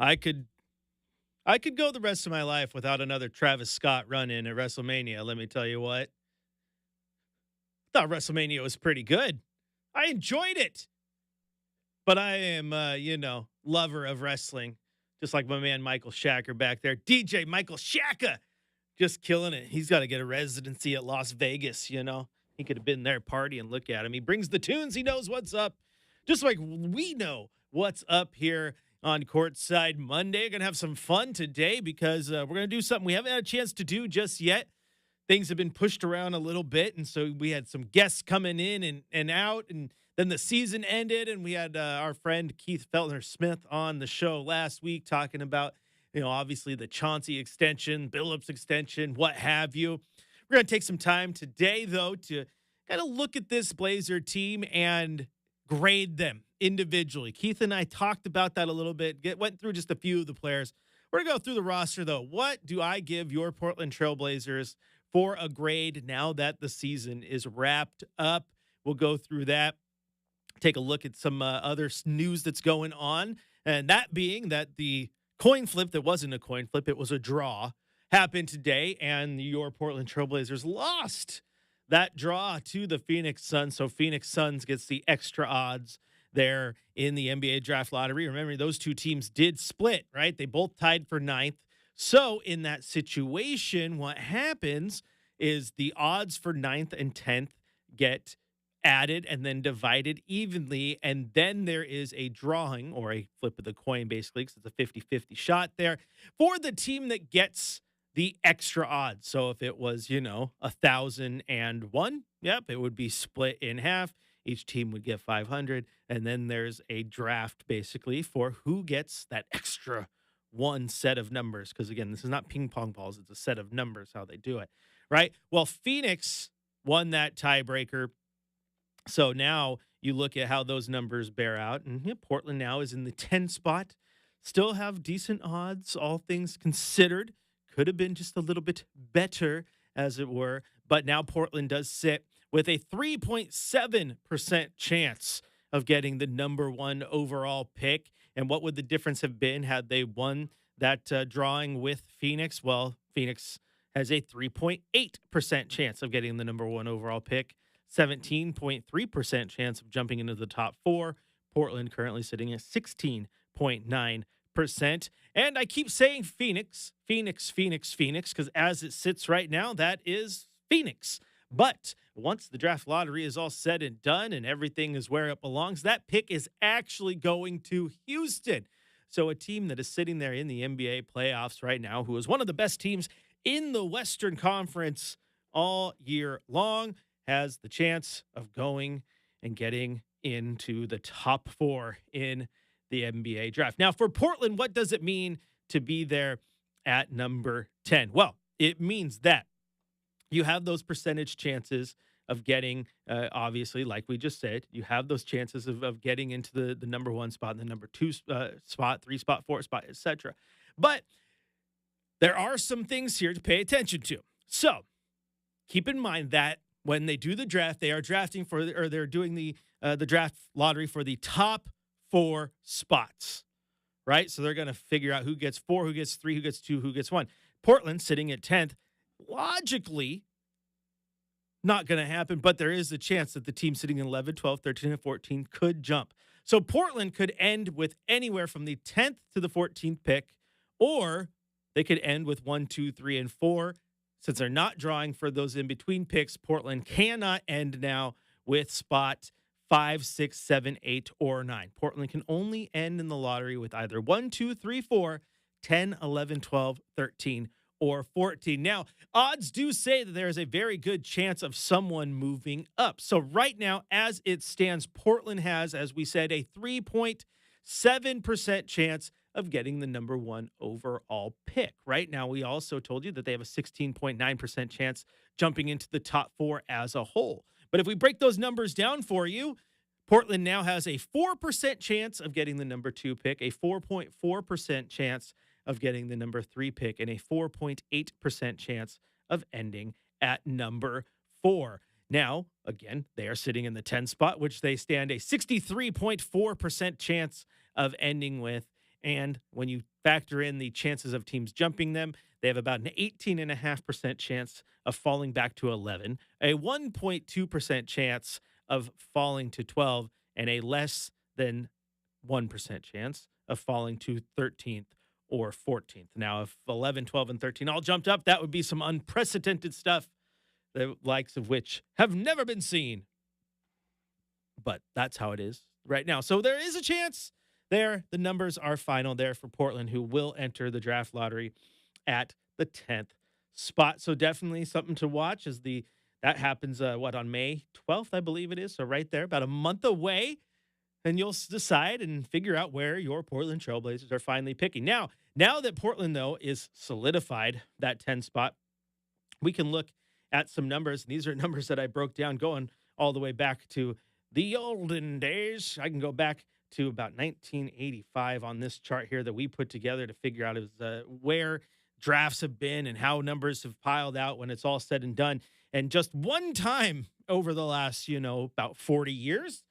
I could I could go the rest of my life without another Travis Scott run in at WrestleMania. Let me tell you what. Thought WrestleMania was pretty good. I enjoyed it. But I am, lover of wrestling, just like my man Michael Shacker back there. DJ Michael Shaka, just killing it. He's got to get a residency at Las Vegas. He could have been there partying. Look at him. He brings the tunes. He knows what's up. Just like we know what's up here on Courtside Monday. Going to have some fun today because we're going to do something we haven't had a chance to do just yet. Things have been pushed around a little bit, and so we had some guests coming in and out, and then the season ended, and we had our friend Keith Feltner Smith on the show last week talking about, obviously the Chauncey extension, Billups extension, what have you. We're going to take some time today, though, to kind of look at this Blazer team and grade them individually. Keith and I talked about that a little bit, went through just a few of the players. We're going to go through the roster, though. What do I give your Portland Trailblazers for a grade now that the season is wrapped up? We'll go through that, take a look at some other news that's going on, and that being that the coin flip that wasn't a coin flip, it was a draw, happened today, and your Portland Trailblazers lost that draw to the Phoenix Suns. So Phoenix Suns gets the extra odds there in the NBA draft lottery. Remember, those two teams did split, right? They both tied for ninth. So in that situation, what happens is the odds for ninth and 10th get added and then divided evenly. And then there is a drawing or a flip of the coin, basically, because it's a 50-50 shot there for the team that gets the extra odds. So if it was, 1,001, yep, it would be split in half. Each team would get 500. And then there's a draft, basically, for who gets that extra one set of numbers, because again, this is not ping pong balls, it's a set of numbers how they do it, right? Well, Phoenix won that tiebreaker, so now you look at how those numbers bear out, and Portland now is in the 10 spot, still have decent odds, all things considered. Could have been just a little bit better, as it were, but now Portland does sit with a 3.7% chance of getting the number one overall pick. And what would the difference have been had they won that drawing with Phoenix? Well, Phoenix has a 3.8% chance of getting the number one overall pick, 17.3% chance of jumping into the top four. Portland currently sitting at 16.9%. And I keep saying Phoenix, because as it sits right now, that is Phoenix. But once the draft lottery is all said and done and everything is where it belongs, that pick is actually going to Houston. So a team that is sitting there in the NBA playoffs right now, who is one of the best teams in the Western Conference all year long, has the chance of going and getting into the top four in the NBA draft. Now, for Portland, what does it mean to be there at number 10? Well, it means that you have those percentage chances of getting, obviously, like we just said, you have those chances of getting into the number one spot, and the number two spot, 3 spot, 4 spot, etc. But there are some things here to pay attention to. So keep in mind that when they do the draft, they are drafting for, or they're doing the draft lottery for the top 4 spots, right? So they're going to figure out who gets 4, who gets 3, who gets 2, who gets 1. Portland sitting at 10th. Logically, not going to happen, but there is a chance that the team sitting in 11, 12, 13, and 14 could jump. So Portland could end with anywhere from the 10th to the 14th pick, or they could end with 1, 2, 3, and 4. Since they're not drawing for those in-between picks, Portland cannot end now with spot 5, 6, 7, 8, or 9. Portland can only end in the lottery with either 1, 2, 3, 4, 10, 11, 12, 13, or 14. Now, odds do say that there is a very good chance of someone moving up. So right now, as it stands, Portland has, as we said, a 3.7% chance of getting the number one overall pick. Right now, we also told you that they have a 16.9% chance jumping into the top 4 as a whole. But if we break those numbers down for you, Portland now has a 4% chance of getting the number 2 pick, a 4.4% chance of getting the number 3 pick, and a 4.8% chance of ending at number 4. Now, again, they are sitting in the 10 spot, which they stand a 63.4% chance of ending with, And when you factor in the chances of teams jumping them, they have about an 18.5% chance of falling back to 11, a 1.2% chance of falling to 12, and a less than 1% chance of falling to 13th or 14th. Now, if 11, 12, and 13 all jumped up, that would be some unprecedented stuff, the likes of which have never been seen. But that's how it is right now. So there is a chance there. The numbers are final there for Portland, who will enter the draft lottery at the 10th spot. So definitely something to watch as that happens on May 12th, I believe it is. So right there, about a month away, and you'll decide and figure out where your Portland Trailblazers are finally picking. Now that Portland though is solidified that 10 spot, we can look at some numbers. And these are numbers that I broke down going all the way back to the olden days. I can go back to about 1985 on this chart here that we put together to figure out where drafts have been and how numbers have piled out when it's all said and done. And just one time over the last, about 40 years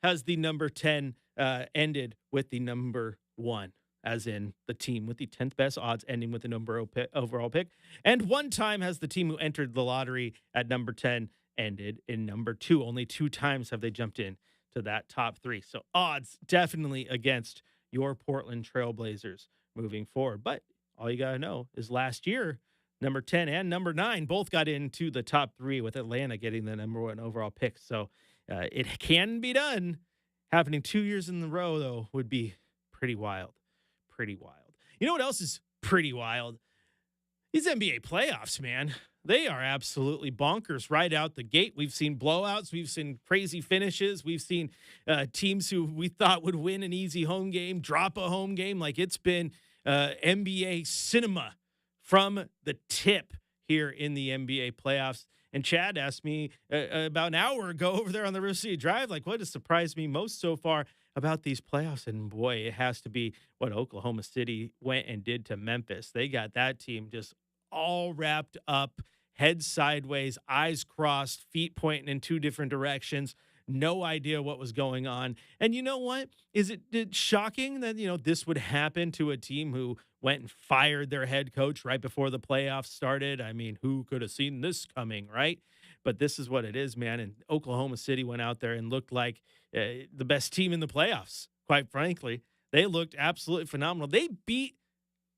has the number 10 ended with the number 1, as in the team with the 10th best odds ending with the overall pick. And one time has the team who entered the lottery at number 10 ended in number 2. Only 2 times have they jumped in to that top 3. So odds definitely against your Portland Trailblazers moving forward. But all you got to know is last year, number 10 and number 9 both got into the top 3, with Atlanta getting the number 1 overall pick. So it can be done. Happening 2 years in a row, though, would be pretty wild. Pretty wild. You know what else is pretty wild? These NBA playoffs, man. They are absolutely bonkers right out the gate. We've seen blowouts. We've seen crazy finishes. We've seen teams who we thought would win an easy home game drop a home game. Like, it's been NBA cinema from the tip here in the NBA playoffs. And Chad asked me about an hour ago over there on the River City Drive, like, what has surprised me most so far about these playoffs? And boy, it has to be what Oklahoma City went and did to Memphis. They got that team just all wrapped up, head sideways, eyes crossed, feet pointing in 2 different directions. No idea what was going on. And you know what? Is it shocking that, this would happen to a team who went and fired their head coach right before the playoffs started? I mean, who could have seen this coming, right? But this is what it is, man. And Oklahoma City went out there and looked like the best team in the playoffs, quite frankly. They looked absolutely phenomenal. They beat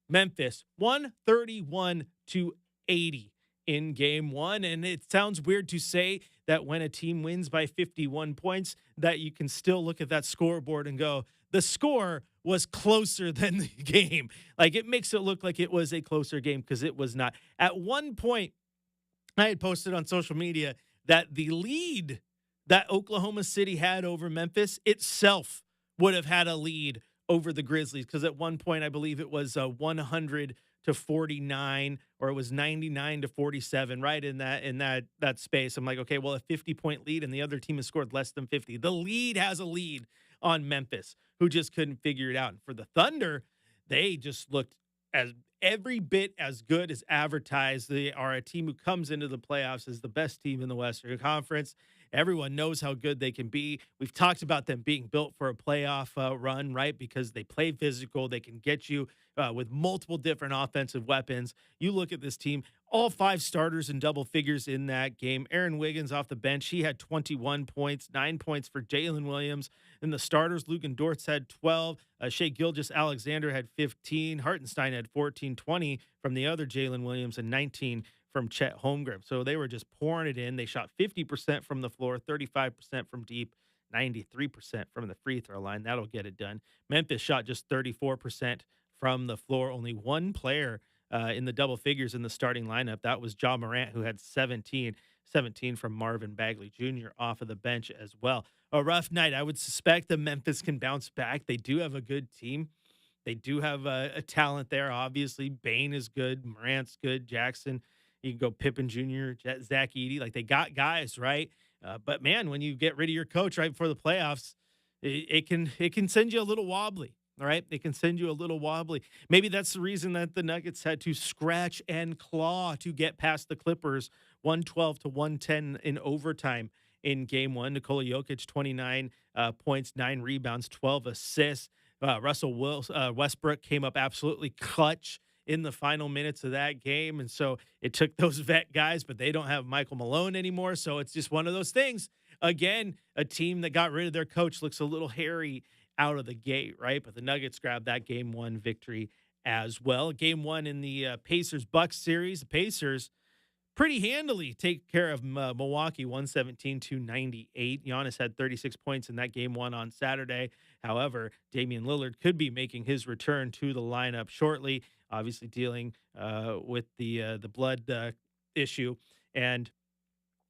Memphis 131-80 in game 1. And it sounds weird to say that when a team wins by 51 points, that you can still look at that scoreboard and go, the score was closer than the game. Like, it makes it look like it was a closer game, because it was not. At one point, I had posted on social media that the lead that Oklahoma City had over Memphis itself would have had a lead over the Grizzlies, because at one point I believe it was 100-49, or it was 99-47, right in that space. I'm like, okay, well, a 50-point lead and the other team has scored less than 50. The lead has a lead on Memphis, who just couldn't figure it out. And for the Thunder, they just looked as every bit as good as advertised. They are a team who comes into the playoffs as the best team in the Western Conference. Everyone knows how good they can be. We've talked about them being built for a playoff run, right? Because they play physical. They can get you with multiple different offensive weapons. You look at this team, all 5 starters in double figures in that game. Aaron Wiggins off the bench, he had 21 points, 9 points for Jalen Williams. And the starters, Lugan Dortz had 12. Shea Gilgeous-Alexander had 15. Hartenstein had 14, 20 from the other Jalen Williams, and 19 from Chet Holmgren. So they were just pouring it in. They shot 50% from the floor, 35% from deep, 93% from the free throw line. That'll get it done. Memphis shot just 34% from the floor. Only one player in the double figures in the starting lineup. That was Ja Morant, who had 17 from Marvin Bagley Jr. off of the bench as well. A rough night. I would suspect that Memphis can bounce back. They do have a good team. They do have a talent there. Obviously, Bane is good. Morant's good. Jackson. You can go Pippen Jr., Zach Edey. Like, they got guys, right? But, man, when you get rid of your coach right before the playoffs, it can send you a little wobbly, all right? It can send you a little wobbly. Maybe that's the reason that the Nuggets had to scratch and claw to get past the Clippers, 112-110 in overtime in game 1. Nikola Jokic, 29 points, 9 rebounds, 12 assists. Westbrook came up absolutely clutch in the final minutes of that game. And so it took those vet guys, but they don't have Michael Malone anymore. So it's just one of those things. Again, a team that got rid of their coach looks a little hairy out of the gate, right? But the Nuggets grabbed that game one victory as well. Game one in the Pacers Bucks series. The Pacers pretty handily take care of Milwaukee 117-98. Giannis had 36 points in that game one on Saturday. However, Damian Lillard could be making his return to the lineup shortly, obviously dealing with the blood issue, and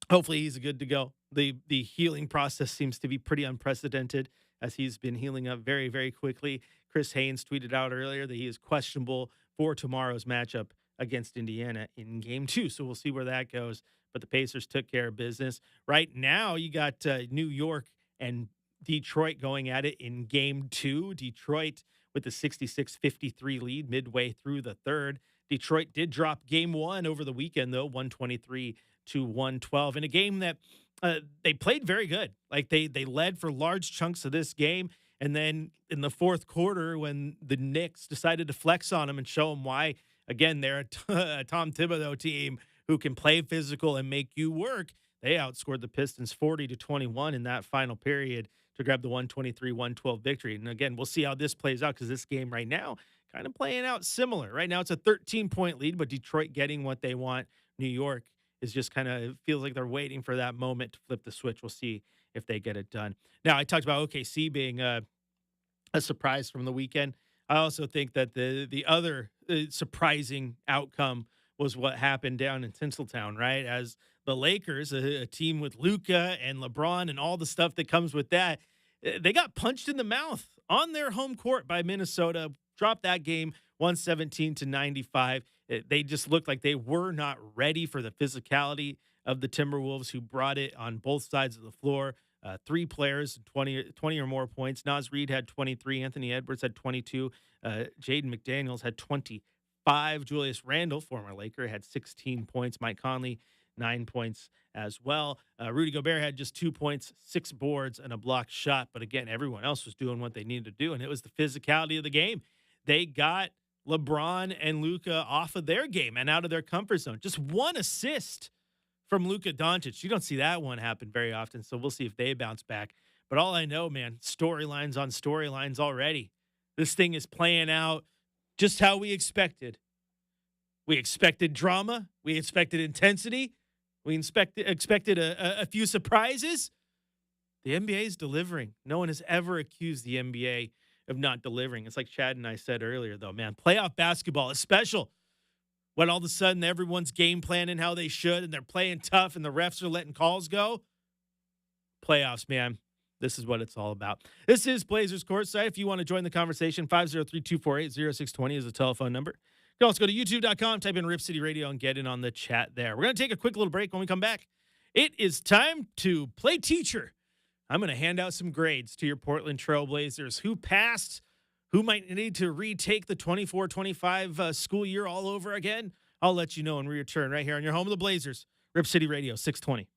hopefully he's good to go. The healing process seems to be pretty unprecedented as he's been healing up very, very quickly. Chris Haynes tweeted out earlier that he is questionable for tomorrow's matchup against Indiana in game two. So we'll see where that goes. But the Pacers took care of business. Right now, you got New York and Detroit going at it in game two. Detroit with the 66-53 lead midway through the third. Detroit did drop game one over the weekend, though, 123-112 in a game that they played very good. Like they led for large chunks of this game. And then in the fourth quarter, when the Knicks decided to flex on them and show them why, again, they're a Tom Thibodeau team who can play physical and make you work. They outscored the Pistons 40-21 in that final period to grab the 123-112 victory. And again, we'll see how this plays out because this game right now kind of playing out similar. Right now it's a 13-point lead, but Detroit getting what they want. New York is just kind of feels like they're waiting for that moment to flip the switch. We'll see if they get it done. Now, I talked about OKC being a surprise from the weekend. I also think that the other surprising outcome was what happened down in Tinseltown, right? As the Lakers, a team with Luka and LeBron and all the stuff that comes with that, they got punched in the mouth on their home court by Minnesota, dropped that game 117-95. They just looked like they were not ready for the physicality of the Timberwolves, who brought it on both sides of the floor. Three players, 20 or more points. Naz Reid had 23. Anthony Edwards had 22. Jaden McDaniels had 25. Julius Randle, former Laker, had 16 points. Mike Conley, 9 points as well. Rudy Gobert had just 2 points, 6 boards, and a blocked shot. But again, everyone else was doing what they needed to do, and it was the physicality of the game. They got LeBron and Luka off of their game and out of their comfort zone. Just one assist from Luka Doncic. You don't see that one happen very often, so we'll see if they bounce back. But all I know, man, storylines on storylines already. This thing is playing out just how we expected. We expected drama. We expected intensity. We expected a few surprises. The NBA is delivering. No one has ever accused the NBA of not delivering. It's like Chad and I said earlier, though, man. Playoff basketball is special. When all of a sudden everyone's game planning how they should and they're playing tough and the refs are letting calls go. Playoffs, man. This is what it's all about. This is Blazers Courtside. If you want to join the conversation, 503-248-0620 is the telephone number. You can also go to youtube.com, type in Rip City Radio, and get in on the chat there. We're going to take a quick little break. When we come back, it is time to play teacher. I'm going to hand out some grades to your Portland Trail Blazers. Who passed? Who might need to retake the 24-25 school year all over again? I'll let you know when we return right here on your home of the Blazers, Rip City Radio, 620.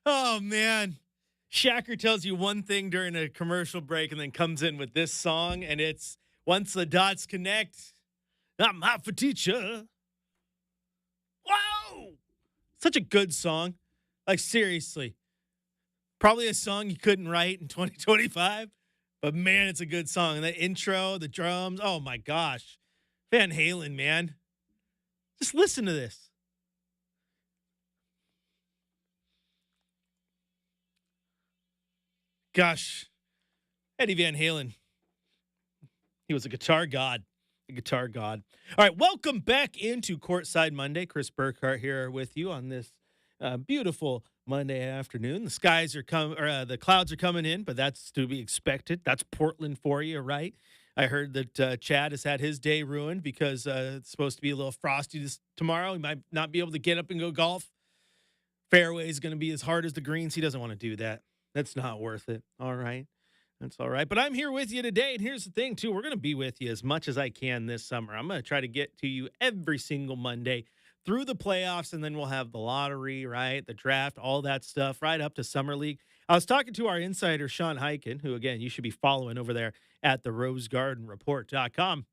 Oh, man. Shacker tells you one thing during a commercial break and then comes in with this song, and it's Once the Dots Connect, I'm hot for teacher. Whoa! Such a good song. Like, seriously. Probably a song you couldn't write in 2025, but man, it's a good song. And the intro, the drums, oh my gosh. Van Halen, man. Just listen to this. Gosh, Eddie Van Halen. He was a guitar god. A guitar god. All right, welcome back into Courtside Monday. Chris Burkhardt here with you on this beautiful Monday afternoon. The skies are the clouds are coming in, but that's to be expected. That's Portland for you, right? I heard that Chad has had his day ruined because it's supposed to be a little frosty tomorrow. He might not be able to get up and go golf. Fairway is going to be as hard as the greens. He doesn't want to do that. That's not worth it. All right. That's all right. But I'm here with you today. And here's the thing, too. We're going to be with you as much as I can this summer. I'm going to try to get to you every single Monday through the playoffs. And then we'll have the lottery, right? The draft, all that stuff, right up to Summer League. I was talking to our insider, Sean Hyken, who, again, you should be following over there at the rosegardenreport.com,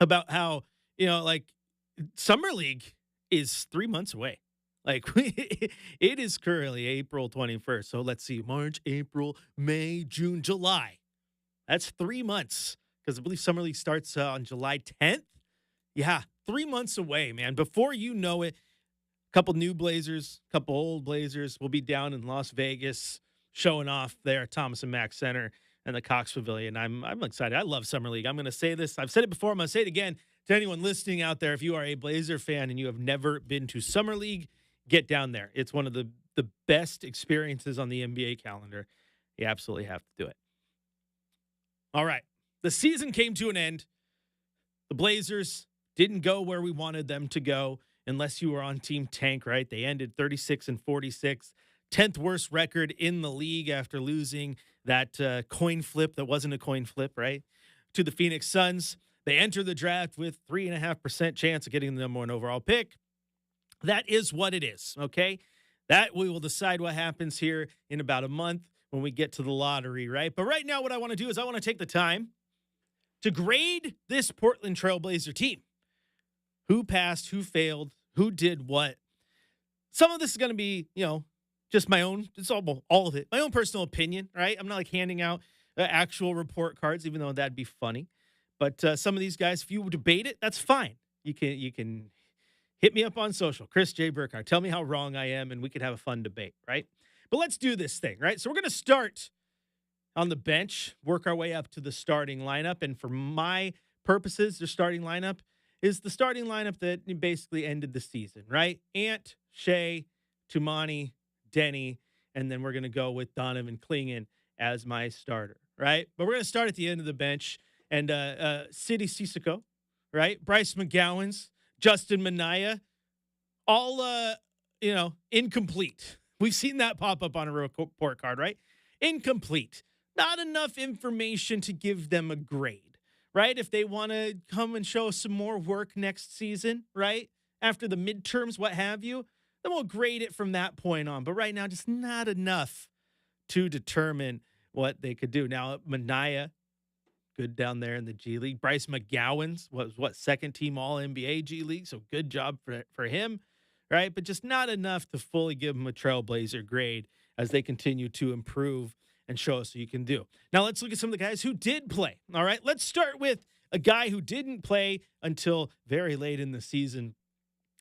about how, like Summer League is 3 months away. Like, it is currently April 21st. So let's see, March, April, May, June, July. That's 3 months because I believe Summer League starts on July 10th. Yeah, 3 months away, man. Before you know it, a couple new Blazers, a couple old Blazers will be down in Las Vegas showing off there at Thomas and Mack Center and the Cox Pavilion. I'm excited. I love Summer League. I'm going to say this. I've said it before. I'm going to say it again to anyone listening out there. If you are a Blazer fan and you have never been to Summer League, get down there. It's one of the best experiences on the NBA calendar. You absolutely have to do it. All right. The season came to an end. The Blazers didn't go where we wanted them to go unless you were on Team Tank, right? They ended 36-46, 10th worst record in the league after losing that coin flip that wasn't a coin flip, right? To the Phoenix Suns. They enter the draft with 3.5% chance of getting the number one overall pick. That is what it is, okay? That we will decide what happens here in about a month when we get to the lottery, right? But right now what I want to do is I want to take the time to grade this Portland Trailblazer team. Who passed, who failed, who did what. Some of this is going to be, just my own, it's all of it, my own personal opinion, right? I'm not like handing out actual report cards, even though that'd be funny. But some of these guys, if you debate it, that's fine. You can hit me up on social, Chris J. Burkhardt. Tell me how wrong I am, and we could have a fun debate, right? But let's do this thing, right? So we're going to start on the bench, work our way up to the starting lineup. And for my purposes, the starting lineup is the starting lineup that basically ended the season, right? Ant, Shea, Tumani, Denny, and then we're going to go with Donovan Clingan as my starter, right? But we're going to start at the end of the bench. And Sidy Cissoko, right? Bryce McGowan's, Justin Minaya, all, incomplete. We've seen that pop up on a report card, right? Incomplete. Not enough information to give them a grade, right? If they want to come and show some more work next season, right? After the midterms, what have you, then we'll grade it from that point on. But right now, just not enough to determine what they could do. Now, Minaya, good down there in the G League. Bryce McGowan's was second team All NBA G League, so good job for him, right? But just not enough to fully give him a Trailblazer grade as they continue to improve and show us what you can do. Now let's look at some of the guys who did play. All right, let's start with a guy who didn't play until very late in the season,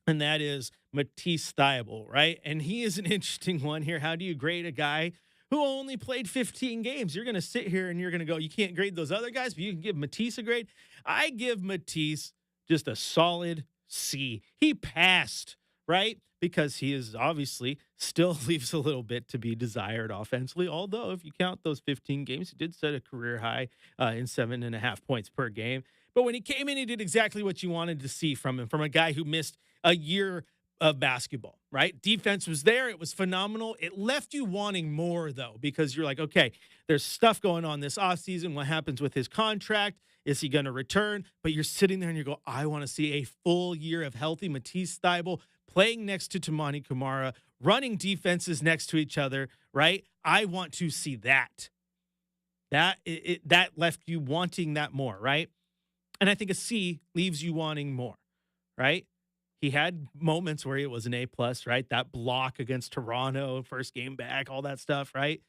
and that is Matisse Thybulle, right? And he is an interesting one here. How do you grade a guy who only played 15 games? You're going to sit here and you're going to go, you can't grade those other guys, but you can give Matisse a grade. I give Matisse just a solid C. He passed, right? Because he is obviously still leaves a little bit to be desired offensively. Although if you count those 15 games, he did set a career high in 7.5 points per game. But when he came in, he did exactly what you wanted to see from him, from a guy who missed a year of basketball, right? Defense was there. It was phenomenal. It left you wanting more, though, because you're like, okay, there's stuff going on this offseason. What happens with his contract? Is he going to return? But you're sitting there and you go, I want to see a full year of healthy Matisse Thybulle playing next to Tamani Kamara, running defenses next to each other, right? I want to see that. That left you wanting that more, right? And I think a C leaves you wanting more, right? He had moments where it was an A plus, right? That block against Toronto, first game back, all that stuff, right?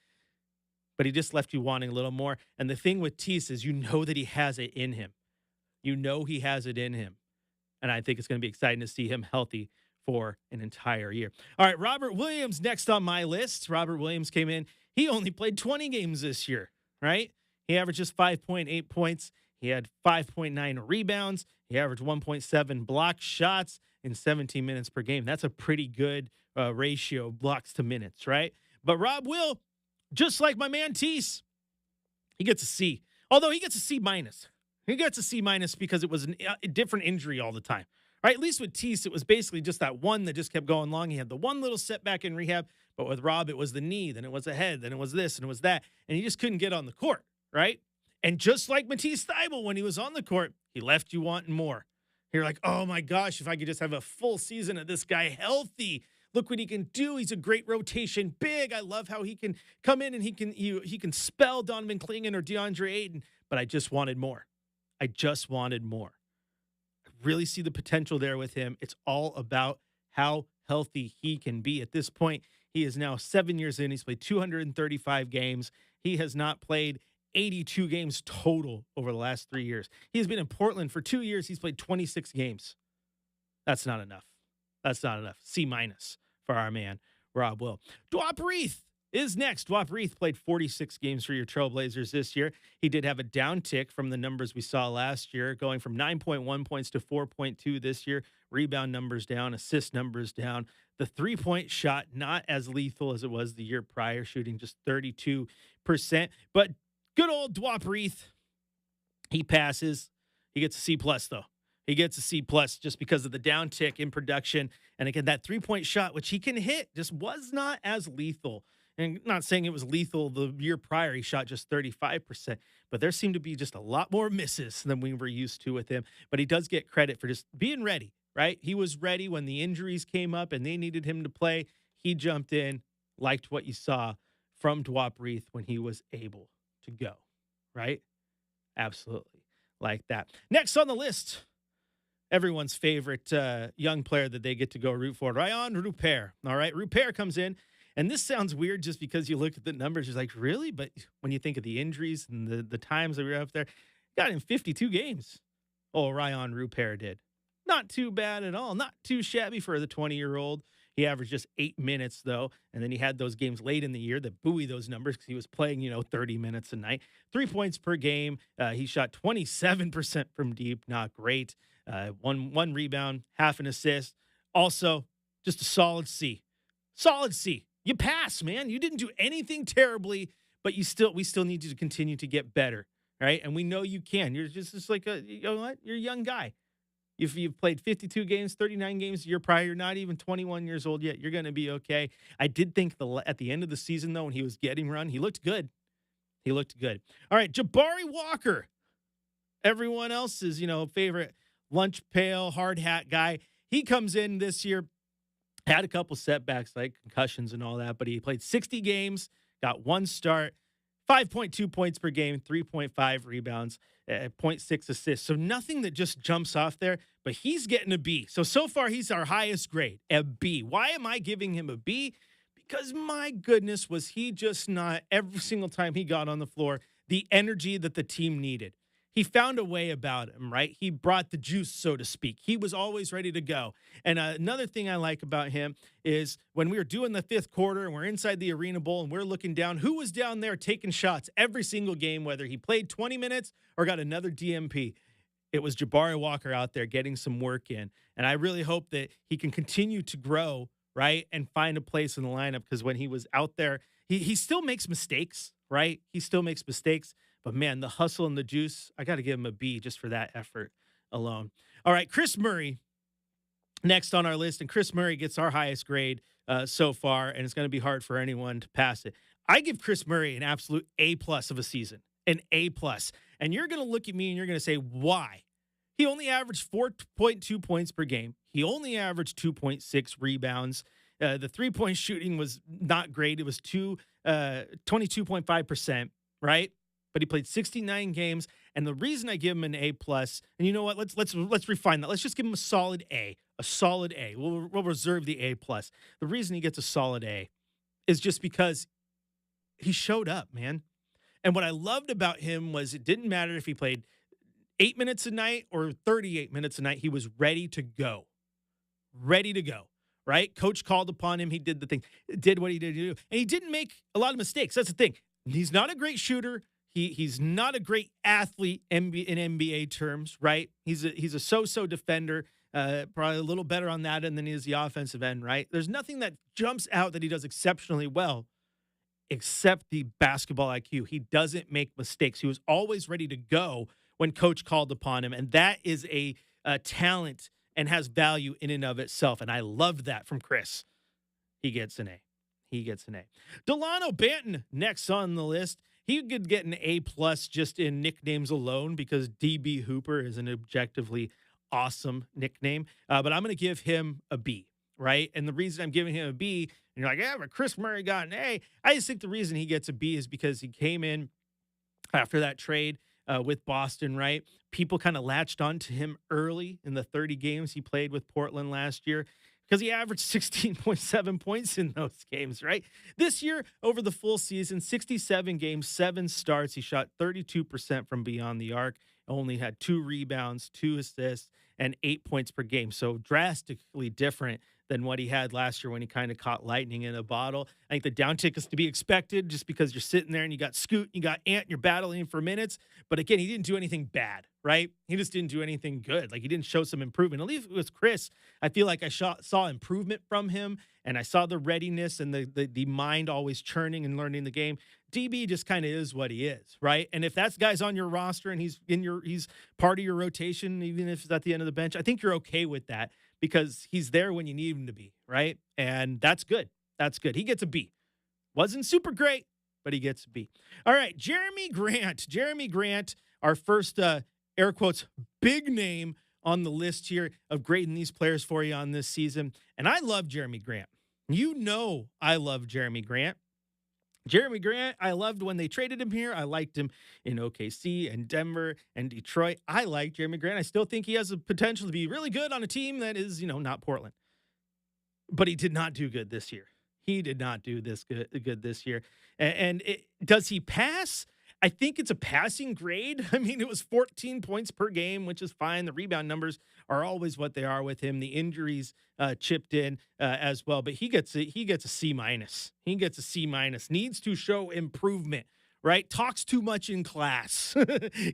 But he just left you wanting a little more. And the thing with Tease is you know that he has it in him. You know he has it in him. And I think it's going to be exciting to see him healthy for an entire year. All right, Robert Williams next on my list. Robert Williams came in. He only played 20 games this year, right? He averaged just 5.8 points. He had 5.9 rebounds. He averaged 1.7 block shots in 17 minutes per game. That's a pretty good ratio of blocks to minutes, right? But Rob Will, just like my man Tease, he gets a C. Although he gets a C minus. He gets a C minus because it was a different injury all the time. Right? At least with Tease, it was basically just that one that just kept going long. He had the one little setback in rehab, but with Rob, it was the knee, then it was the head, then it was this, and it was that, and he just couldn't get on the court, right? And just like Matisse Thybulle, when he was on the court, he left you wanting more. You're like, oh my gosh, if I could just have a full season of this guy healthy. Look what he can do. He's a great rotation big. I love how he can come in and he can spell Donovan Clingan or DeAndre Ayton, but I just wanted more. I just wanted more. I really see the potential there with him. It's all about how healthy he can be. At this point, he is now 7 years in. He's played 235 games. He has not played 82 games total over the last 3 years. He has been in Portland for 2 years. He's played 26 games. That's not enough. That's not enough. C minus for our man, Rob Will. Dwap Reith is next. Dwap Reith played 46 games for your Trailblazers this year. He did have a downtick from the numbers we saw last year, going from 9.1 points to 4.2 this year. Rebound numbers down, assist numbers down. The three-point shot, not as lethal as it was the year prior, shooting just 32%. But good old Dwap Reith, he passes. He gets a C plus, though. He gets a C plus just because of the downtick in production. And again, that three-point shot, which he can hit, just was not as lethal. And not saying it was lethal the year prior. He shot just 35%. But there seemed to be just a lot more misses than we were used to with him. But he does get credit for just being ready, right? He was ready when the injuries came up and they needed him to play. He jumped in, liked what you saw from Dwap Reith when he was able to go, right? Absolutely like that. Next on the list, everyone's favorite young player that they get to go root for, Rayan Rupert. All right, Rupert comes in, and this sounds weird just because you look at the numbers, you're like, really? But when you think of the injuries and the times that we were up there, got in 52 games. Oh, Rayan Rupert did. Not too bad at all. Not too shabby for the 20-year-old. He averaged just 8 minutes, though, and then he had those games late in the year that buoy those numbers because he was playing, 30 minutes a night. 3 points per game. He shot 27% from deep. Not great. One rebound, half an assist. Also, just a solid C. Solid C. You pass, man. You didn't do anything terribly, but we still need you to continue to get better, right? And we know you can. You're just like you know what? You're a young guy. If you've played 52 games, 39 games a year prior, you're not even 21 years old yet. You're going to be okay. I did think at the end of the season, though, when he was getting run, he looked good. He looked good. All right, Jabari Walker. Everyone else's, favorite lunch pail, hard hat guy. He comes in this year, had a couple setbacks like concussions and all that, but he played 60 games, got one start, 5.2 points per game, 3.5 rebounds, 0.6 assists. So nothing that just jumps off there, but he's getting a B. So far, he's our highest grade, a B. Why am I giving him a B? Because my goodness, was he just not, every single time he got on the floor, the energy that the team needed. He found a way about him, right? He brought the juice, so to speak. He was always ready to go. And another thing I like about him is when we were doing the fifth quarter and we're inside the Arena Bowl and we're looking down, who was down there taking shots every single game, whether he played 20 minutes or got another DMP? It was Jabari Walker out there getting some work in. And I really hope that he can continue to grow, right, and find a place in the lineup, because when he was out there, he still makes mistakes, right? He still makes mistakes. But, man, the hustle and the juice, I got to give him a B just for that effort alone. All right, Chris Murray next on our list. And Chris Murray gets our highest grade so far, and it's going to be hard for anyone to pass it. I give Chris Murray an absolute A+ of a season, an A+. And you're going to look at me and you're going to say, why? He only averaged 4.2 points per game. He only averaged 2.6 rebounds. The three-point shooting was not great. It was 22.5%, right? But he played 69 games. And the reason I give him an A plus, and you know what? Let's refine that. Let's just give him a solid A. A solid A. We'll reserve the A plus. The reason he gets a solid A is just because he showed up, man. And what I loved about him was it didn't matter if he played 8 minutes a night or 38 minutes a night. He was ready to go. Ready to go. Right? Coach called upon him. He did the thing, did what he did to do. And he didn't make a lot of mistakes. That's the thing. He's not a great shooter. He's not a great athlete in NBA terms, right? He's a so-so defender, probably a little better on that end than he is the offensive end, right? There's nothing that jumps out that he does exceptionally well except the basketball IQ. He doesn't make mistakes. He was always ready to go when coach called upon him, and that is a talent and has value in and of itself, and I loved that from Chris. He gets an A. He gets an A. Delano Banton next on the list. He could get an A plus just in nicknames alone because DB Hooper is an objectively awesome nickname. But I'm going to give him a B, right? And the reason I'm giving him a B, and you're like, yeah, but Chris Murray got an A. I just think the reason he gets a B is because he came in after that trade with Boston, right? People kind of latched on to him early in the 30 games he played with Portland last year, because he averaged 16.7 points in those games, right? This year, over the full season, 67 games, 7 starts. He shot 32% from beyond the arc, only had 2 rebounds, 2 assists, and 8 points per game. So drastically different than what he had last year when he kind of caught lightning in a bottle. I think the downtick is to be expected just because you're sitting there and you got Scoot, you got Ant, and you're battling for minutes. But again, he didn't do anything bad, right? He just didn't do anything good. Like, he didn't show some improvement. At least with Chris, I feel like I saw improvement from him, and I saw the readiness and the mind always churning and learning the game. DB just kind of is what he is, right? And if that guy's on your roster and he's part of your rotation, even if it's at the end of the bench, I think you're okay with that because he's there when you need him to be, right? And that's good. That's good. He gets a B. Wasn't super great, but he gets a B. All right, Jeremy Grant. Jeremy Grant, our first air quotes big name on the list here of grading these players for you on this season. And I love Jeremy Grant. You know I love Jeremy Grant. Jeremy Grant, I loved when they traded him here. I liked him in OKC and Denver and Detroit. I like Jeremy Grant. I still think he has the potential to be really good on a team that is, not Portland. But he did not do good this year. He did not do this good this year. And does he pass? I think it's a passing grade. I mean, it was 14 points per game, which is fine. The rebound numbers are always what they are with him. The injuries chipped in as well, but he gets a C minus. He gets a C minus. Needs to show improvement, right? Talks too much in class.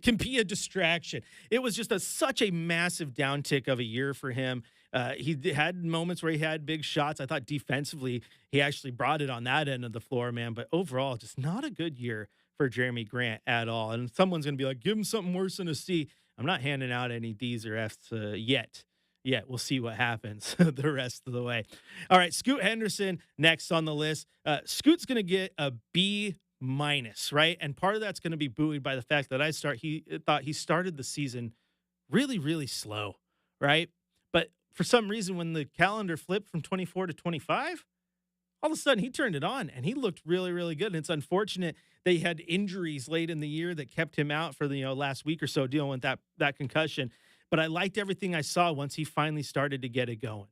Can be a distraction. It was just such a massive downtick of a year for him. He had moments where he had big shots. I thought defensively he actually brought it on that end of the floor, man. But overall, just not a good year for Jeremy Grant at all. And someone's going to be like, give him something worse than a C. I'm not handing out any D's or F's yet. We'll see what happens the rest of the way. All right, Scoot Henderson next on the list. Scoot's going to get a B minus, right? And part of that's going to be buoyed by the fact that he thought he started the season really, really slow, right? But for some reason, when the calendar flipped from 24 to 25, all of a sudden he turned it on and he looked really, really good. And it's unfortunate that he had injuries late in the year that kept him out for the last week or so dealing with that concussion. But I liked everything I saw once he finally started to get it going.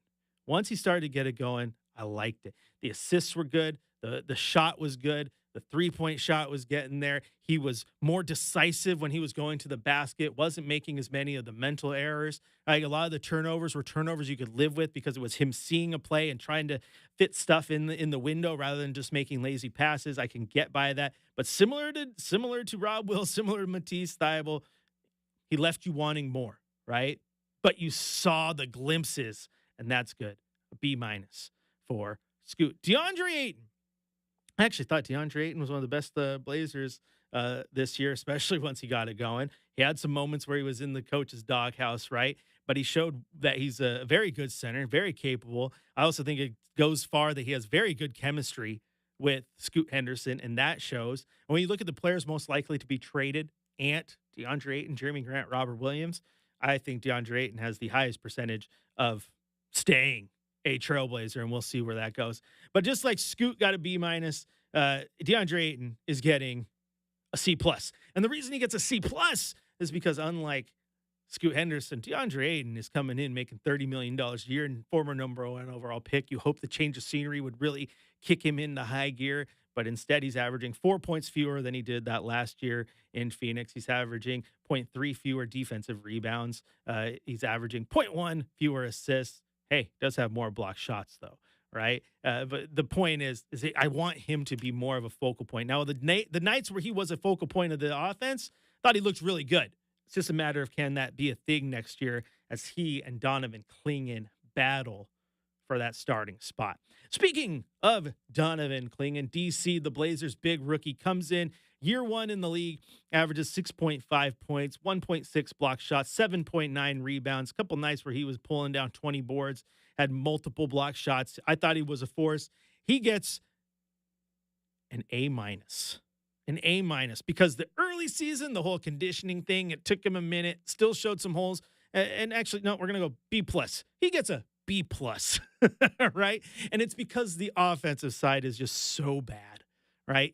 Once he started to get it going, I liked it. The assists were good. The shot was good. The three-point shot was getting there. He was more decisive when he was going to the basket, wasn't making as many of the mental errors. Like, a lot of the turnovers were turnovers you could live with because it was him seeing a play and trying to fit stuff in the window rather than just making lazy passes. I can get by that. But similar to Rob Will, similar to Matisse Thybulle, he left you wanting more, right? But you saw the glimpses, and that's good. A B minus for Scoot. DeAndre Ayton. I actually thought DeAndre Ayton was one of the best Blazers this year, especially once he got it going. He had some moments where he was in the coach's doghouse, right? But he showed that he's a very good center, very capable. I also think it goes far that he has very good chemistry with Scoot Henderson, and that shows. And when you look at the players most likely to be traded Ant, DeAndre Ayton, Jeremy Grant, Robert Williams, I think DeAndre Ayton has the highest percentage of staying a Trailblazer, and we'll see where that goes. But just like Scoot got a B minus, DeAndre Ayton is getting a C plus, and the reason he gets a C plus is because unlike Scoot Henderson, DeAndre Ayton is coming in making $30 million a year and former number one overall pick. You hope the change of scenery would really kick him into high gear, but instead he's averaging 4 points fewer than he did that last year in Phoenix. He's averaging 0.3 fewer defensive rebounds. He's averaging 0.1 fewer assists. Hey, does have more block shots though, right? But the point is I want him to be more of a focal point. Now, the nights where he was a focal point of the offense, thought he looked really good. It's just a matter of can that be a thing next year as he and Donovan Clingan battle for that starting spot. Speaking of Donovan Clingan, DC, the Blazers' big rookie, comes in year one in the league, averages 6.5 points, 1.6 block shots, 7.9 rebounds, a couple nights where he was pulling down 20 boards, had multiple block shots. I thought he was a force. He gets an A minus. An A minus because the early season, the whole conditioning thing, it took him a minute, still showed some holes. And actually, no, we're going to go B plus. He gets a B plus, right? And it's because the offensive side is just so bad, right?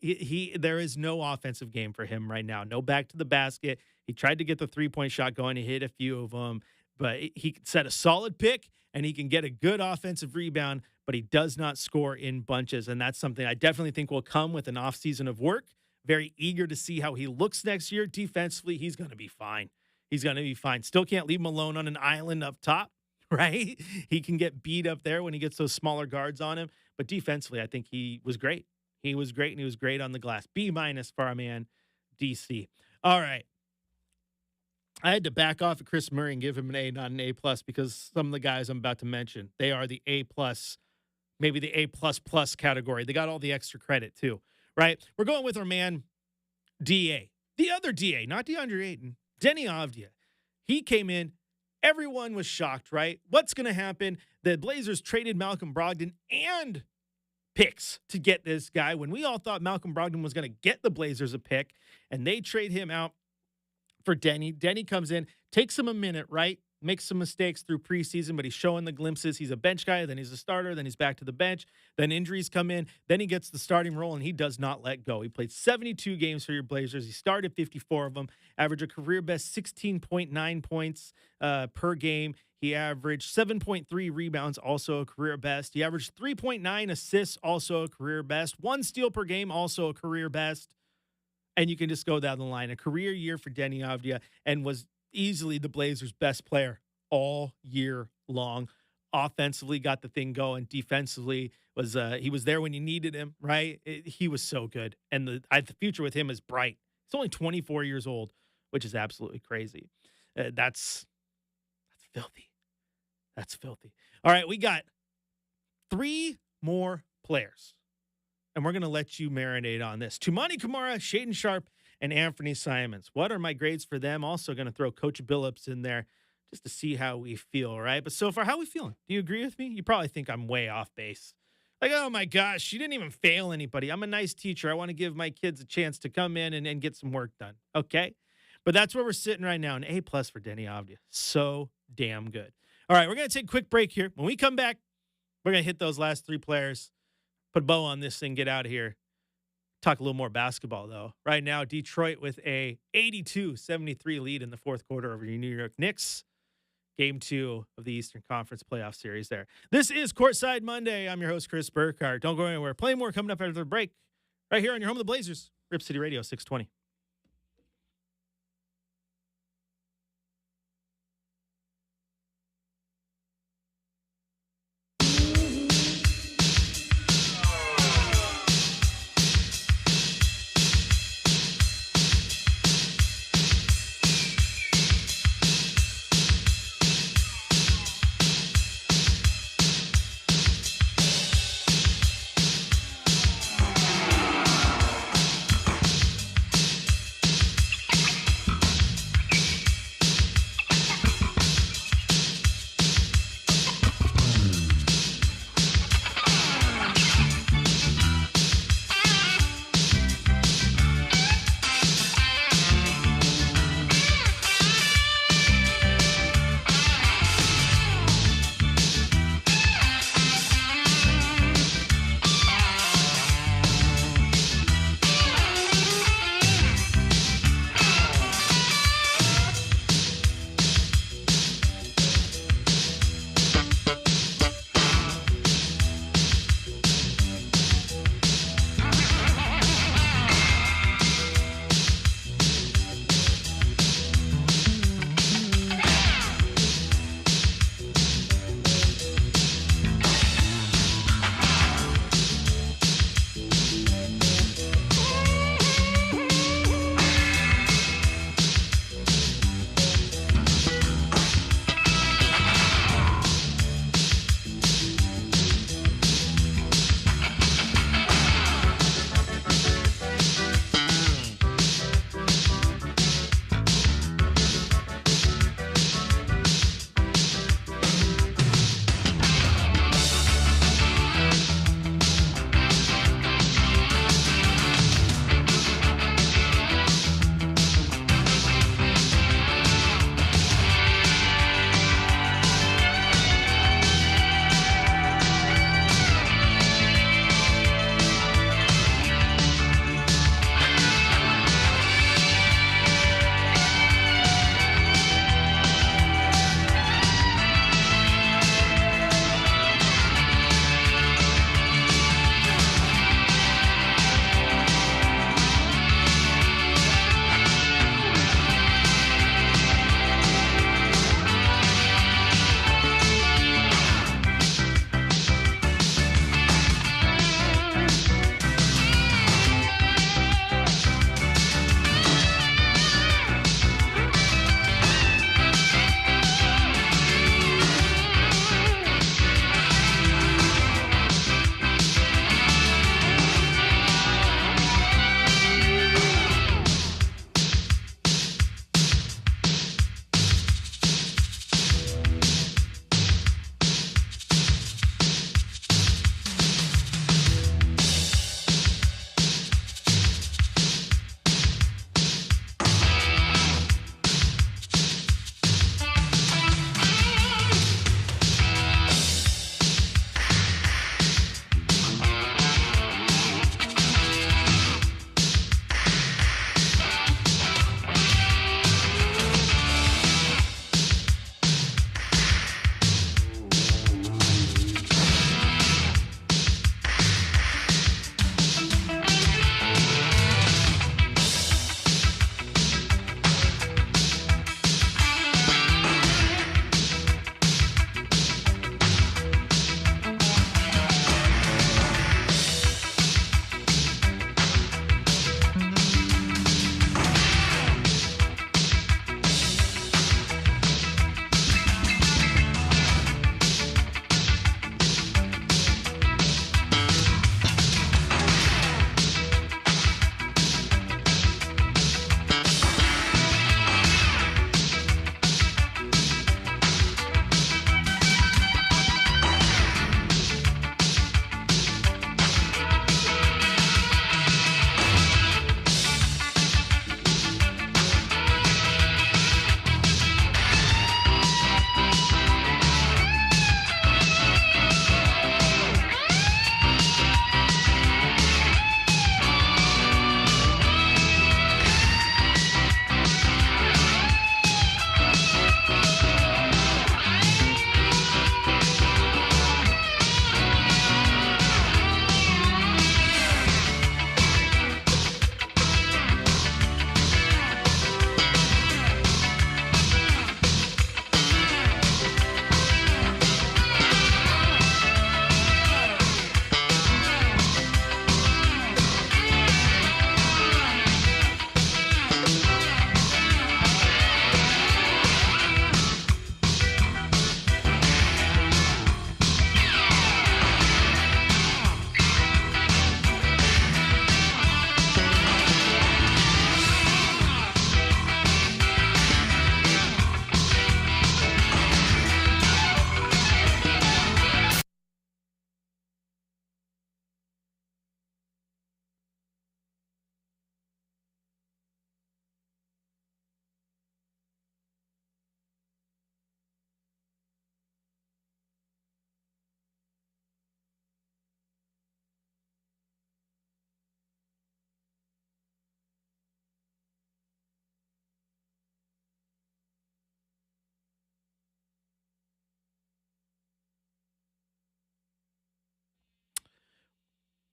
There is no offensive game for him right now. No back to the basket. He tried to get the 3-point shot going. He hit a few of them, but he can set a solid pick and he can get a good offensive rebound, but he does not score in bunches. And that's something I definitely think will come with an offseason of work. Very eager to see how he looks next year. Defensively, he's going to be fine. He's going to be fine. Still can't leave him alone on an island up top, right? He can get beat up there when he gets those smaller guards on him. But defensively, I think he was great. He was great, and he was great on the glass. B minus for our man, DC. All right. I had to back off of Chris Murray and give him an A, not an A plus, because some of the guys I'm about to mention, they are the A plus, maybe the A plus plus category. They got all the extra credit too. Right? We're going with our man, DA. The other DA, not DeAndre Ayton, Denny Avdia. He came in. Everyone was shocked, right? What's going to happen? The Blazers traded Malcolm Brogdon and picks to get this guy when we all thought Malcolm Brogdon was going to get the Blazers a pick, and they trade him out for Denny. Denny comes in, takes him a minute, right? Makes some mistakes through preseason, but he's showing the glimpses. He's a bench guy, then he's a starter, then he's back to the bench, then injuries come in, then he gets the starting role, and he does not let go. He played 72 games for your Blazers. He started 54 of them, averaged a career-best 16.9 points per game. He averaged 7.3 rebounds, also a career best. He averaged 3.9 assists, also a career best. 1 steal per game, also a career best. And you can just go down the line. A career year for Denny Avdia, and was easily the Blazers' best player all year long. Offensively, got the thing going. Defensively, was he was there when you needed him, right? He was so good. And the future with him is bright. He's only 24 years old, which is absolutely crazy. That's filthy. That's filthy. All right, we got 3 more players, and we're going to let you marinate on this. Tumani Kamara, Shaedon Sharpe, and Anthony Simons. What are my grades for them? Also going to throw Coach Billups in there just to see how we feel, right? But so far, how are we feeling? Do you agree with me? You probably think I'm way off base. Like, oh my gosh, she didn't even fail anybody. I'm a nice teacher. I want to give my kids a chance to come in and get some work done. Okay? But that's where we're sitting right now. An A+ for Denny Avdia. So damn good. All right, we're going to take a quick break here. When we come back, we're going to hit those last 3 players, put a bow on this thing, get out of here. Talk a little more basketball, though. Right now, Detroit with a 82-73 lead in the fourth quarter over your New York Knicks. Game 2 of the Eastern Conference playoff series there. This is Courtside Monday. I'm your host, Chris Burkhardt. Don't go anywhere. Plenty more coming up after the break. Right here on your home of the Blazers, Rip City Radio 620.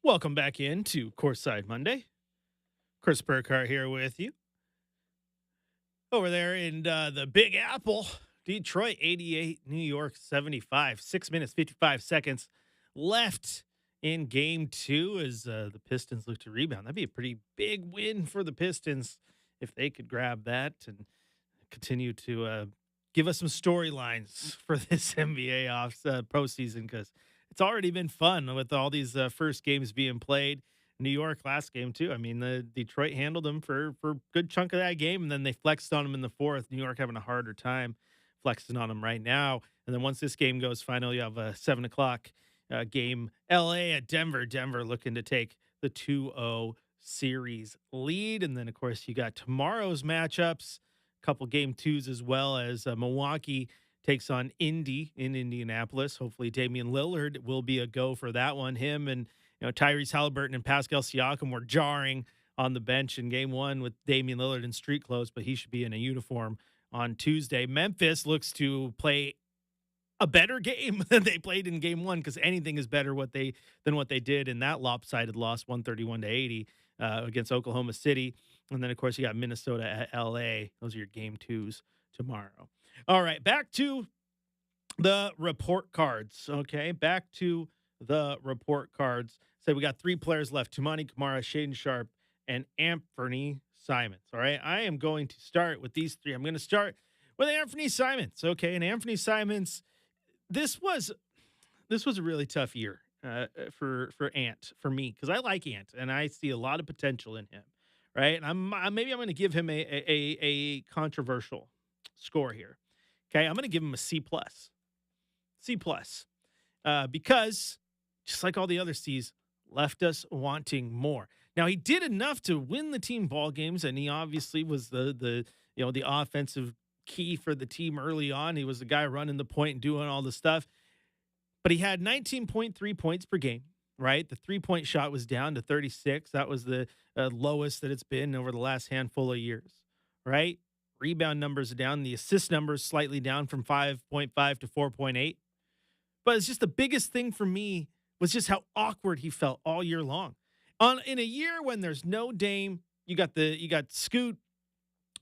Welcome back into Courtside Monday. Chris Burkhardt here with you. Over there in the Big Apple, Detroit 88, New York 75. 6 minutes, 55 seconds left in game two as the Pistons look to rebound. That'd be a pretty big win for the Pistons if they could grab that and continue to give us some storylines for this NBA postseason because it's already been fun with all these first games being played. New York last game too. I mean, the Detroit handled them for a good chunk of that game, and then they flexed on them in the fourth. New York having a harder time flexing on them right now. And then once this game goes final, you have a 7 o'clock game. LA at Denver. Denver looking to take the 2-0 series lead, and then of course you got tomorrow's matchups. Couple game twos as well as Milwaukee takes on Indy in Indianapolis. Hopefully Damian Lillard will be a go for that one. Him and Tyrese Halliburton and Pascal Siakam were jarring on the bench in game one with Damian Lillard in street clothes, but he should be in a uniform on Tuesday. Memphis looks to play a better game than they played in game one because anything is better than what they did in that lopsided loss, 131-80 against Oklahoma City. And then, of course, you got Minnesota at LA. Those are your game twos tomorrow. All right, back to the report cards. Okay, back to the report cards. So we got three players left: Tumani Kamara, Shaden Sharp, and Anthony Simons. All right, I am going to start with these three. I'm going to start with Anthony Simons. Okay, and Anthony Simons, this was a really tough year for Ant for me because I like Ant and I see a lot of potential in him. Right, and I'm going to give him a controversial score here. Okay, I'm going to give him a C plus. C plus. Because just like all the other C's, left us wanting more. Now he did enough to win the team ball games, and he obviously was the offensive key for the team early on. He was the guy running the point and doing all the stuff. But he had 19.3 points per game. Right, the 3-point shot was down to 36. That was the lowest that it's been over the last handful of years. Right, rebound numbers are down. The assist numbers slightly down from 5.5 to 4.8. But it's just the biggest thing for me was just how awkward he felt all year long. In a year when there's no Dame, you got Scoot,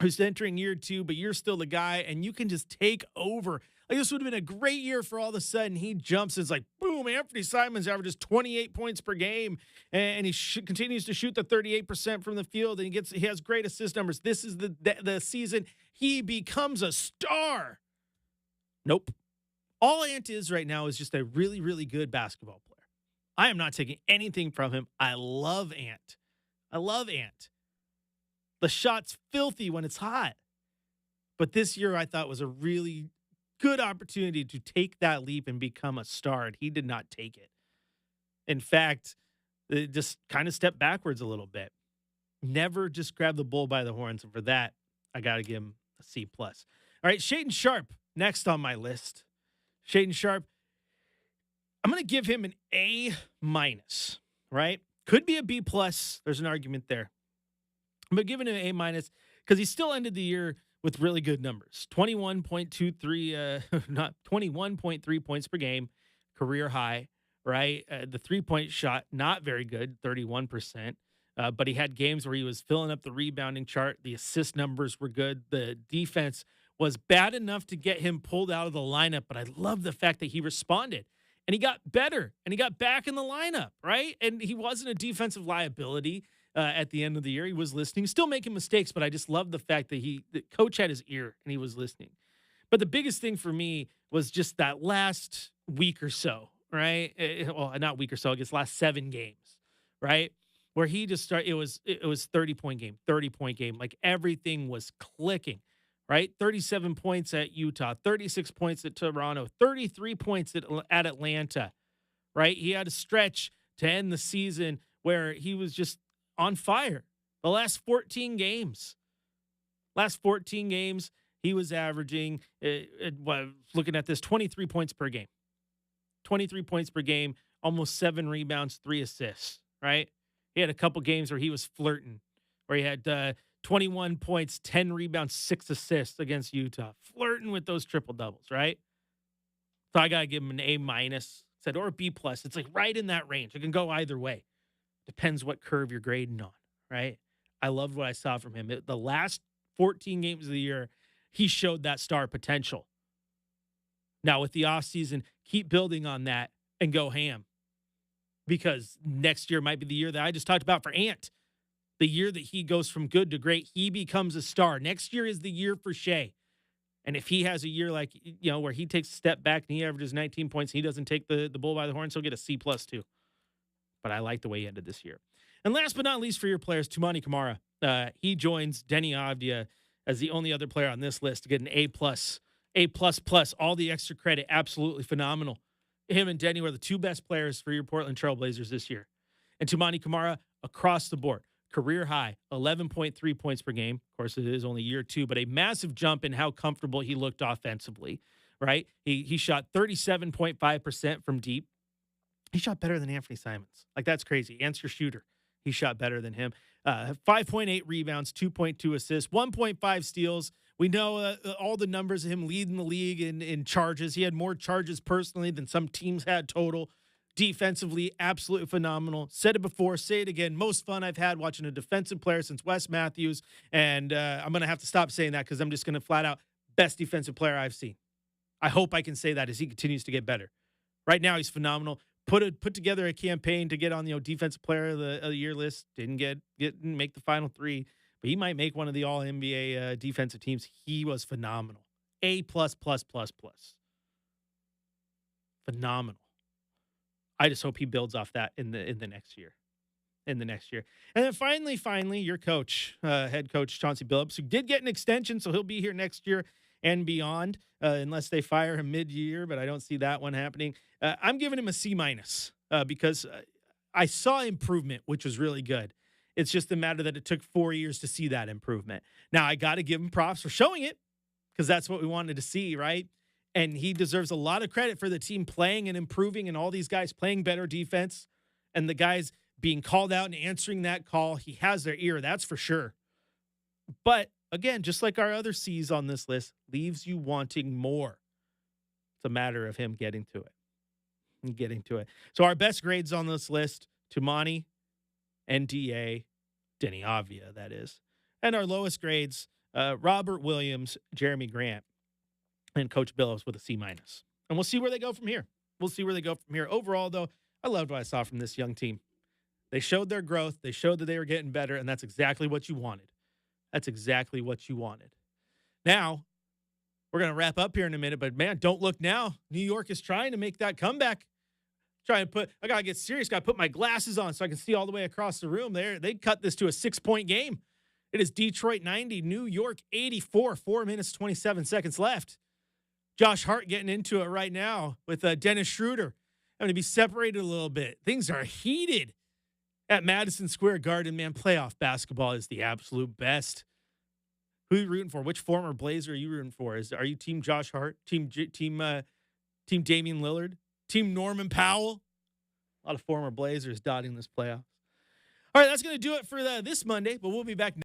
who's entering year two, but you're still the guy, and you can just take over. Like, this would have been a great year for all of a sudden he jumps and it's like, boom, Anthony Simons averages 28 points per game, and he continues to shoot the 38% from the field, and he has great assist numbers. This is the season he becomes a star. Nope. All Ant is right now is just a really, really good basketball player. I am not taking anything from him. I love Ant. I love Ant. The shot's filthy when it's hot. But this year I thought was a really good opportunity to take that leap and become a star, and he did not take it. In fact, it just kind of stepped backwards a little bit. Never just grab the bull by the horns, and for that, I got to give him a C plus. All right, Shaden Sharp, next on my list. Shaden Sharp, I'm going to give him an A minus, right? Could be a B plus. There's an argument there. I'm giving him an A minus because he still ended the year with really good numbers. 21.3 points per game, career high, right? The 3-point shot, not very good, 31%. But he had games where he was filling up the rebounding chart. The assist numbers were good. The defense was bad enough to get him pulled out of the lineup. But I love the fact that he responded and he got better and he got back in the lineup, right? And he wasn't a defensive liability. At the end of the year, he was listening, still making mistakes, but I just love the fact that the coach had his ear and he was listening. But the biggest thing for me was just that last week or so, right? Well, not week or so, I guess last 7 games, right? Where he just started, it was 30-point game, 30-point game. Like everything was clicking, right? 37 points at Utah, 36 points at Toronto, 33 points at Atlanta, right? He had a stretch to end the season where he was just on fire. The last 14 games, he was averaging, looking at this, 23 points per game. 23 points per game, almost 7 rebounds, 3 assists, right? He had a couple games where he was flirting, where he had 21 points, 10 rebounds, 6 assists against Utah, flirting with those triple doubles, right? So I got to give him an A minus, or a B plus. It's like right in that range. It can go either way. Depends what curve you're grading on, right? I loved what I saw from him. The last 14 games of the year, he showed that star potential. Now, with the offseason, keep building on that and go ham because next year might be the year that I just talked about for Ant. The year that he goes from good to great, he becomes a star. Next year is the year for Shea. And if he has a year like, where he takes a step back and he averages 19 points, and he doesn't take the bull by the horns, he'll get a C+ too. But I like the way he ended this year. And last but not least for your players, Tumani Kamara. He joins Denny Avdia as the only other player on this list to get an A+, A++, all the extra credit, absolutely phenomenal. Him and Denny were the two best players for your Portland Trailblazers this year. And Tumani Kamara, across the board, career high, 11.3 points per game. Of course, it is only year two, but a massive jump in how comfortable he looked offensively, right? He shot 37.5% from deep. He shot better than Anthony Simons. Like, that's crazy. Ant's your shooter. He shot better than him. 5.8 rebounds, 2.2 assists, 1.5 steals. We know all the numbers of him leading the league in charges. He had more charges personally than some teams had total. Defensively, absolutely phenomenal. Said it before, say it again. Most fun I've had watching a defensive player since Wes Matthews. And I'm going to have to stop saying that because I'm just going to flat out best defensive player I've seen. I hope I can say that as he continues to get better. Right now, he's phenomenal. Put together a campaign to get on the defensive player of the year list. Didn't make the final three, but he might make one of the all NBA defensive teams. He was phenomenal. A++++. Phenomenal. I just hope he builds off that in the next year. And then finally, your coach, head coach Chauncey Billups, who did get an extension, so he'll be here next year and beyond, unless they fire him mid-year, but I don't see that one happening. I'm giving him a C- because I saw improvement, which was really good. It's just a matter that it took 4 years to see that improvement. Now, I got to give him props for showing it because that's what we wanted to see, right? And he deserves a lot of credit for the team playing and improving and all these guys playing better defense and the guys being called out and answering that call. He has their ear, that's for sure. But again, just like our other C's on this list, leaves you wanting more. It's a matter of him getting to it. So our best grades on this list, Tumani, NDA, Denny Avdia, that is. And our lowest grades, Robert Williams, Jeremy Grant, and Coach Billups with a C-. And we'll see where they go from here. Overall, though, I loved what I saw from this young team. They showed their growth. They showed that they were getting better, and that's exactly what you wanted. Now, we're going to wrap up here in a minute, but man, don't look now. New York is trying to make that comeback. I got to get serious. Got to put my glasses on so I can see all the way across the room. They cut this to a 6-point game. It is Detroit 90, New York 84, 4 minutes, 27 seconds left. Josh Hart getting into it right now with Dennis Schroeder. I'm going to be separated a little bit. Things are heated at Madison Square Garden. Man, playoff basketball is the absolute best. Who are you rooting for? Which former Blazer are you rooting for? Are you team Josh Hart, team Damian Lillard, team Norman Powell? A lot of former Blazers dotting this playoffs. All right, that's going to do it for this Monday, but we'll be back